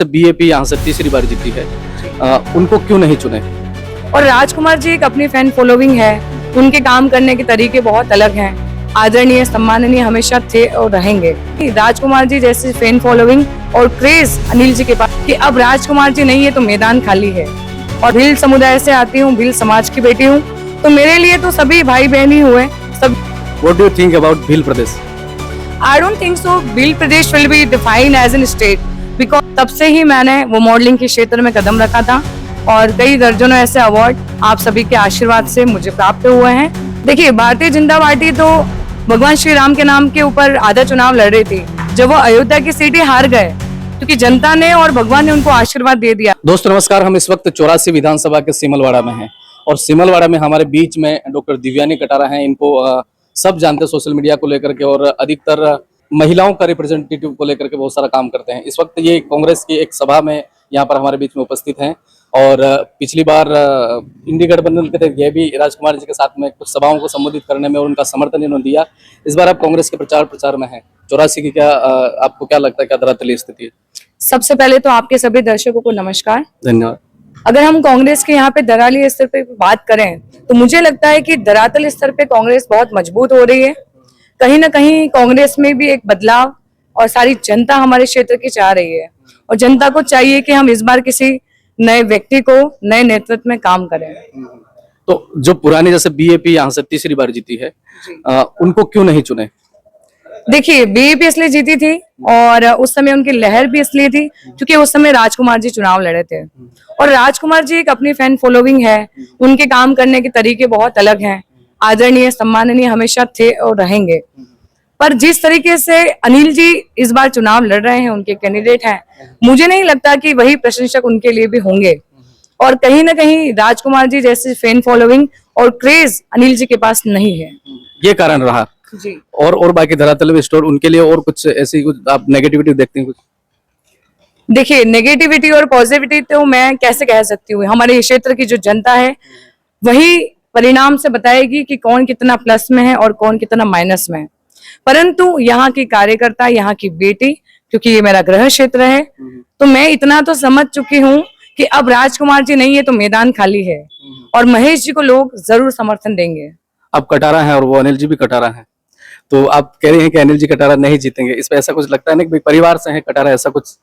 BAP यहाँ से तीसरी बार जीती है, उनको क्यों नहीं चुने? और राजकुमार जी एक अपनी फैन फॉलोइंग है, उनके काम करने के तरीके बहुत अलग हैं, आदरणीय सम्माननीय हमेशा थे और रहेंगे। राजकुमार जी जैसे फैन फॉलोइंग और क्रेज अनिल जी के पास कि अब राजकुमार जी नहीं है तो मैदान खाली है। और भील समुदाय से आती हूँ, भील समाज की बेटी हूँ, तो मेरे लिए तो सभी भाई बहन ही हुए सब। What do you think about Bhil Pradesh? I don't think so. Bhil Pradesh will be defined as an state because तब से ही मैंने वो मॉडलिंग के क्षेत्र में कदम रखा था और कई दर्जनों ऐसे अवार्ड आप सभी के आशीर्वाद से मुझे प्राप्त हुए हैं। देखिए, भारतीय जनता पार्टी तो भगवान श्री राम के नाम के ऊपर आधा चुनाव लड़ रही थी, जब वो अयोध्या की सीट ही हार गए क्योंकि जनता ने और भगवान ने उनको आशीर्वाद दे दिया। दोस्तों नमस्कार, हम इस वक्त 84 विधानसभा के सिमलवाड़ा में हैं और सिमलवाड़ा में हमारे बीच में डॉक्टर दिव्यानी कटारा हैं। इनको सब जानते हैं सोशल मीडिया को लेकर के और अधिकतर महिलाओं का रिप्रेजेंटेटिव को लेकर के बहुत सारा काम करते हैं। इस वक्त ये कांग्रेस की एक सभा में यहाँ पर हमारे बीच में उपस्थित हैं और पिछली बार इंडी गठबंधन के तहत ये भी राजकुमार जी के साथ में कुछ सभाओं को संबोधित करने में और उनका समर्थन इन्होंने दिया। इस बार आप कांग्रेस के प्रचार में हैं। 84 की क्या आपको क्या लगता है, क्या धरातलीय स्थिति है? सबसे पहले तो आपके सभी दर्शकों को नमस्कार, धन्यवाद। अगर हम कांग्रेस के यहाँ पे धरातलीय स्तर पे बात करें तो मुझे लगता है कि धरातल स्तर पे कांग्रेस बहुत मजबूत हो रही है। कहीं ना कहीं कांग्रेस में भी एक बदलाव और सारी जनता हमारे क्षेत्र की चाह रही है और जनता को चाहिए कि हम इस बार किसी नए व्यक्ति को नए नेतृत्व में काम करें। तो जो पुरानी जैसे बीएपी यहाँ से तीसरी बार जीती है, उनको क्यों नहीं चुने? देखिए, बीएपी इसलिए जीती थी और उस समय उनकी लहर भी इसलिए थी क्योंकि उस समय राजकुमार जी चुनाव लड़े थे और राजकुमार जी एक अपनी फैन फॉलोइंग है, उनके काम करने के तरीके बहुत अलग हैं, आदरणीय सम्माननीय हमेशा थे और रहेंगे। पर जिस तरीके से अनिल जी इस बार चुनाव लड़ रहे हैं, उनके कैंडिडेट हैं, मुझे नहीं लगता कि वही प्रशंसक उनके लिए भी होंगे। और कहीं ना कहीं राजकुमार जी जैसे फैन फॉलोइंग और क्रेज अनिल जी के पास नहीं है। ये कारण रहा जी। और बाकी धरातल में स्टोर उनके लिए और कुछ ऐसी कुछ आप नेगेटिविटी देखते हैं कुछ? देखिए, नेगेटिविटी और पॉजिटिविटी तो मैं कैसे कह सकती हूँ, हमारे क्षेत्र की जो जनता है वही परिणाम से बताएगी कि कौन कितना प्लस में है और कौन कितना माइनस में है। परंतु यहाँ की कार्यकर्ता, यहाँ की बेटी, क्योंकि ये मेरा गृह क्षेत्र है, तो मैं इतना तो समझ चुकी हूँ कि अब राजकुमार जी नहीं है तो मैदान खाली है और महेश जी को लोग जरूर समर्थन देंगे। आप कटारा हैं और वो अनिल जी भी कटारा हैं, तो आप कह रहे हैं कि अनिल जी कटारा नहीं जीतेंगे, इस पे ऐसा कुछ लगता है ना कि भाई परिवार से है कटारा, ऐसा कुछ?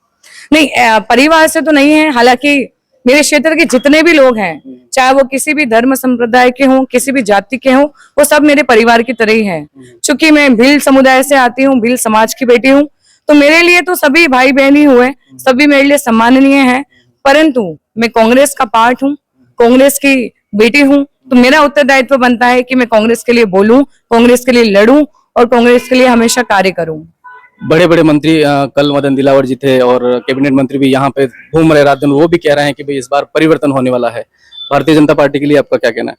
नहीं, परिवार से तो नहीं है। हालांकि मेरे क्षेत्र के जितने भी लोग हैं, चाहे वो किसी भी धर्म संप्रदाय के हों, किसी भी जाति के हों, वो सब मेरे परिवार की तरह ही हैं। चूंकि मैं भील समुदाय से आती हूँ, भील समाज की बेटी हूँ, तो मेरे लिए तो सभी भाई बहन ही हुए, सभी मेरे लिए सम्माननीय हैं। परंतु मैं कांग्रेस का पार्ट हूँ, कांग्रेस की बेटी हूँ, तो मेरा उत्तरदायित्व बनता है कि मैं कांग्रेस के लिए बोलूं, कांग्रेस के लिए लड़ूं और कांग्रेस के लिए हमेशा कार्य करूं। बड़े बड़े मंत्री कल मदन दिलावर जी थे और कैबिनेट मंत्री भी यहाँ पे घूम रहे रात दिन, वो भी कह रहे हैं कि भाई इस बार परिवर्तन होने वाला है। भारतीय जनता पार्टी के लिए आपका क्या कहना है?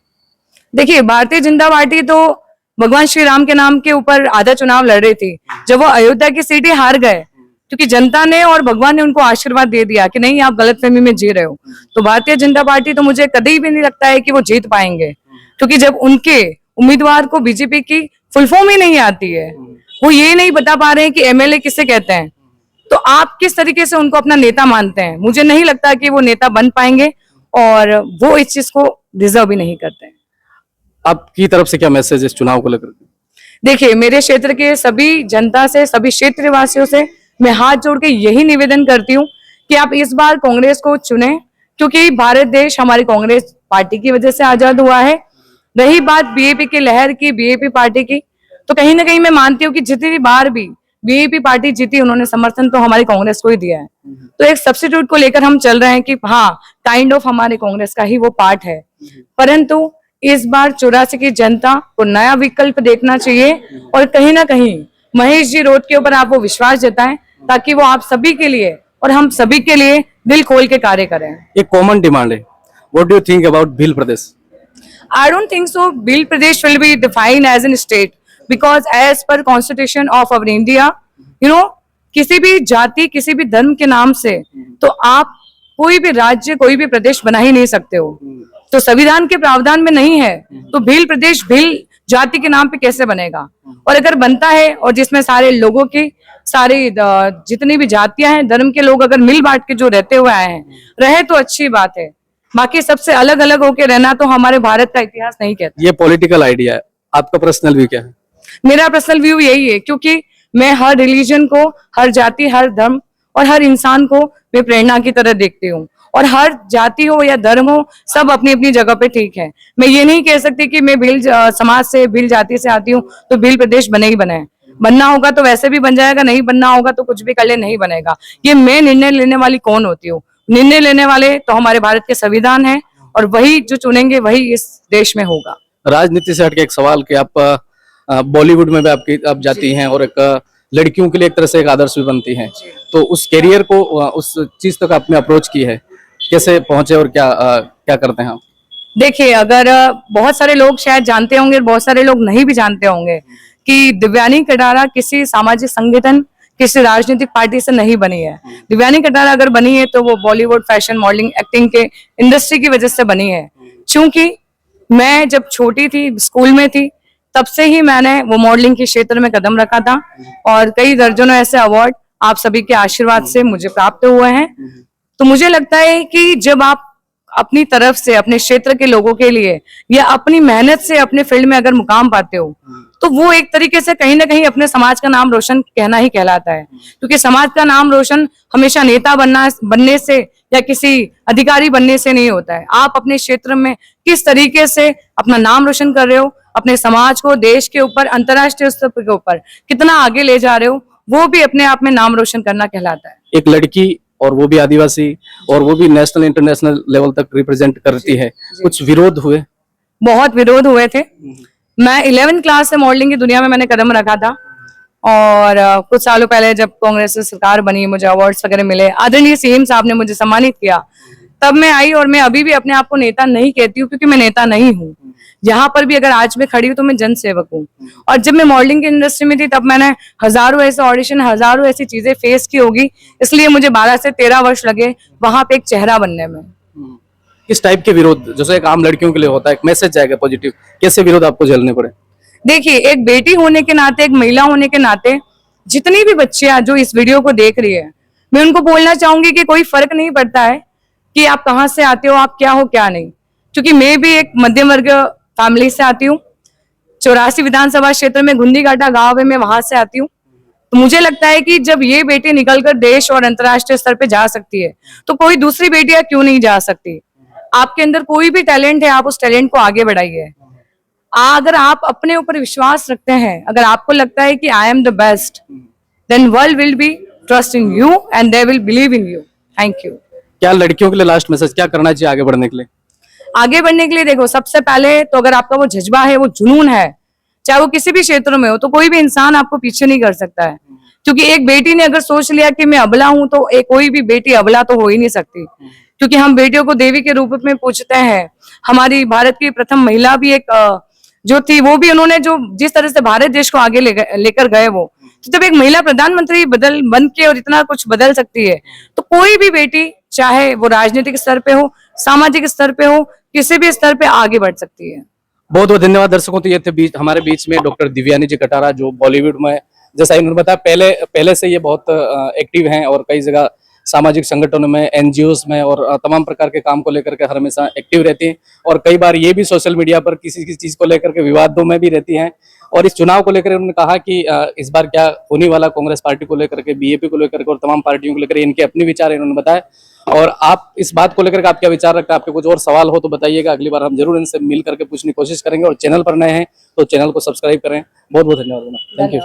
देखिए, भारतीय जनता पार्टी तो भगवान श्री राम के नाम के ऊपर आधा चुनाव लड़ रही थी, जब वो अयोध्या की सीट ही हार गए क्योंकि जनता ने और भगवान ने उनको आशीर्वाद दे दिया कि नहीं, आप गलतफहमी में जी रहे हो। तो भारतीय जनता पार्टी तो मुझे कभी भी नहीं लगता है कि वो जीत पाएंगे, क्योंकि जब उनके उम्मीदवार को बीजेपी की फुल फॉर्म ही नहीं आती है, वो ये नहीं बता पा रहे हैं कि एमएलए किसे कहते हैं, तो आप किस तरीके से उनको अपना नेता मानते हैं? मुझे नहीं लगता कि वो नेता बन पाएंगे और वो इस चीज को डिजर्व भी नहीं करते हैं। आपकी तरफ से क्या मैसेज इस चुनाव को लेकर? देखिए, मेरे क्षेत्र के सभी जनता से, सभी क्षेत्र वासियों से मैं हाथ जोड़ के यही निवेदन करती हूँ कि आप इस बार कांग्रेस को चुने, क्योंकि भारत देश हमारी कांग्रेस पार्टी की वजह से आजाद हुआ है। रही बात बीएपी की लहर की, बीएपी पार्टी की, तो कहीं ना कहीं मैं मानती हूँ कि जितनी बार भी बीएपी पार्टी जीती, उन्होंने समर्थन तो हमारी कांग्रेस को ही दिया है। तो एक सब्स्टिट्यूट को लेकर हम चल रहे हैं कि हाँ, काइंड ऑफ हमारे कांग्रेस का ही वो पार्ट है। परंतु इस बार 84 की जनता को नया विकल्प देखना चाहिए और कहीं ना कहीं महेश जी रोड के ऊपर आप वो विश्वास जताएं ताकि वो आप सभी के लिए और हम सभी के लिए दिल खोल के कार्य करें। एक कॉमन डिमांड है, what do you think about Bhil Pradesh? I don't think so. Bhil Pradesh will be defined as a state because as per Constitution of our India, किसी भी जाति, किसी भी धर्म के नाम से तो आप कोई भी राज्य, कोई भी प्रदेश बना ही नहीं सकते हो। तो संविधान के प्रावधान में नहीं है, तो भील प्रदेश भील जाति के नाम पे कैसे बनेगा? और अगर बनता है और जिसमें सारे लोगों की सारी जितनी भी जातियां हैं, धर्म के लोग अगर मिल बांट के जो रहते हुए आए हैं, रहे तो अच्छी बात है। बाकी सबसे अलग अलग होके रहना तो हमारे भारत का इतिहास नहीं कहता। ये पॉलिटिकल आइडिया है, आपका पर्सनल व्यू क्या है? मेरा पर्सनल व्यू यही है, क्योंकि मैं हर रिलीजन को, हर जाति, हर धर्म और हर इंसान को मैं प्रेरणा की तरह देखती हूँ। और हर जाति हो या धर्म हो, सब अपनी अपनी जगह पे ठीक है। मैं ये नहीं कह सकती कि मैं भील समाज से, भील जाति से आती हूँ तो भील प्रदेश बने ही बने है। बनना होगा तो वैसे भी बन जाएगा, नहीं बनना होगा तो कुछ भी कर ले, नहीं बनेगा। ये मैं निर्णय लेने वाली कौन होती हूँ? निर्णय लेने वाले तो हमारे भारत के संविधान है, और वही जो चुनेंगे वही इस देश में होगा। राजनीति से हटके एक सवाल कि आप बॉलीवुड में भी आप जाती हैं और एक लड़कियों के लिए एक तरह से एक आदर्श भी बनती हैं, तो उस कैरियर को, उस चीज तक आपने अप्रोच की है, कैसे पहुंचे और क्या करते हैं आप? देखिए, अगर बहुत सारे लोग शायद जानते होंगे, बहुत सारे लोग नहीं भी जानते होंगे कि दिव्यानी कटारा किसी सामाजिक संगठन, किसी राजनीतिक पार्टी से नहीं बनी है। दिव्यानी कटारा अगर बनी है तो वो बॉलीवुड, फैशन, मॉडलिंग, एक्टिंग के इंडस्ट्री की वजह से बनी है। क्योंकि मैं जब छोटी थी, स्कूल में थी, तब से ही मैंने वो मॉडलिंग के क्षेत्र में कदम रखा था, और कई दर्जनों ऐसे अवार्ड आप सभी के आशीर्वाद से मुझे प्राप्त हुए हैं। तो मुझे लगता है कि जब आप अपनी तरफ से, अपने क्षेत्र के लोगों के लिए या अपनी मेहनत से अपने फील्ड में अगर मुकाम पाते हो, तो वो एक तरीके से कहीं ना कहीं अपने समाज का नाम रोशन कहना ही कहलाता है। क्योंकि समाज का नाम रोशन हमेशा नेता बनने से या किसी अधिकारी बनने से नहीं होता है। आप अपने क्षेत्र में किस तरीके से अपना नाम रोशन कर रहे हो, अपने समाज को देश के ऊपर, अंतर्राष्ट्रीय स्तर के ऊपर कितना आगे ले जा रहे हो, वो भी अपने आप में नाम रोशन करना कहलाता है। एक लड़की, और वो भी आदिवासी, और वो भी नेशनल इंटरनेशनल लेवल तक रिप्रेजेंट करती है, कुछ विरोध हुए? बहुत विरोध हुए थे। मैं 11th क्लास से मॉडलिंग की दुनिया में मैंने कदम रखा था, और कुछ सालों पहले जब कांग्रेस की सरकार बनी, मुझे अवार्ड्स वगैरह मिले, आदरणीय सीएम साहब ने मुझे सम्मानित किया, तब मैं आई। और मैं अभी भी अपने आप को नेता नहीं कहती हूँ, क्योंकि मैं नेता नहीं हूँ। जहां पर भी अगर आज मैं खड़ी हूँ तो मैं जनसेवक हूँ। और जब मैं मॉडलिंग की इंडस्ट्री में थी, तब मैंने हजारों ऐसे ऑडिशन, हजारों ऐसी चीजें फेस की होगी, इसलिए मुझे 12 से 13 वर्ष लगे वहां पे एक चेहरा बनने में। किस टाइप के विरोध, जैसे एक आम लड़कियों के लिए होता है, एक मैसेज जाएगा पॉजिटिव, कैसे विरोध आपको झेलने पड़े? देखिए, एक बेटी होने के नाते, एक महिला होने के नाते, जितनी भी बच्चियां जो इस वीडियो को देख रही है, मैं उनको बोलना चाहूंगी कि कोई फर्क नहीं पड़ता है कि आप कहाँ से आते हो, आप क्या हो क्या नहीं। क्योंकि मैं भी एक मध्यम वर्ग फैमिली से आती हूँ। 84 विधानसभा क्षेत्र में घुंडी घाटा गांव है, मैं वहां से आती हूँ। तो मुझे लगता है कि जब ये बेटी निकलकर देश और अंतर्राष्ट्रीय स्तर पे जा सकती है, तो कोई दूसरी बेटियां क्यों नहीं जा सकती। आपके अंदर कोई भी टैलेंट है, आप उस टैलेंट को आगे बढ़ाइए। अगर आप अपने ऊपर विश्वास रखते हैं, अगर आपको लगता है कि I am the best, then world will be trust in you and they will believe in you. Thank you. क्या लड़कियों के लिए लास्ट मैसेज, क्या करना चाहिए आगे बढ़ने के लिए? आगे बढ़ने के लिए देखो, सबसे पहले तो अगर आपका वो जज्बा है, वो जुनून है, चाहे वो किसी भी क्षेत्र में हो, तो कोई भी इंसान आपको पीछे नहीं कर सकता है। क्योंकि एक बेटी ने अगर सोच लिया कि मैं अबला हूं, तो कोई भी बेटी अबला तो हो ही नहीं सकती। क्योंकि हम बेटियों को देवी के रूप में पूजते हैं। हमारी भारत की प्रथम महिला भी एक जो थी, वो भी उन्होंने जो जिस तरह से भारत देश को आगे लेकर गए, वो तो जब एक महिला प्रधानमंत्री बन के और इतना कुछ बदल सकती है, तो कोई भी बेटी, चाहे वो राजनीतिक स्तर पे हो, सामाजिक स्तर पे हो, किसी भी स्तर पे आगे बढ़ सकती है। बहुत बहुत धन्यवाद दर्शकों। तो ये थे हमारे बीच में डॉक्टर दिव्यानी जी कटारा, जो बॉलीवुड में, जैसा इन्होंने बताया, पहले से ये बहुत एक्टिव हैं और कई जगह सामाजिक संगठनों में, एनजीओस में और तमाम प्रकार के काम को लेकर के हमेशा एक्टिव रहती हैं। और कई बार ये भी सोशल मीडिया पर किसी चीज को लेकर के विवादों में भी रहती हैं। और इस चुनाव को लेकर उन्होंने कहा कि इस बार क्या होने वाला, कांग्रेस पार्टी को लेकर के, बीजेपी को लेकर के और तमाम पार्टियों को लेकर इनके अपने विचार इन्होंने बताए। और आप इस बात को लेकर के आप क्या विचार रखते हैं? आपके कुछ और सवाल हो तो बताइएगा, अगली बार हम जरूर इनसे मिल करके पूछने की कोशिश करेंगे। और चैनल पर नए हैं तो चैनल को सब्सक्राइब करें। बहुत बहुत धन्यवाद। Thank you.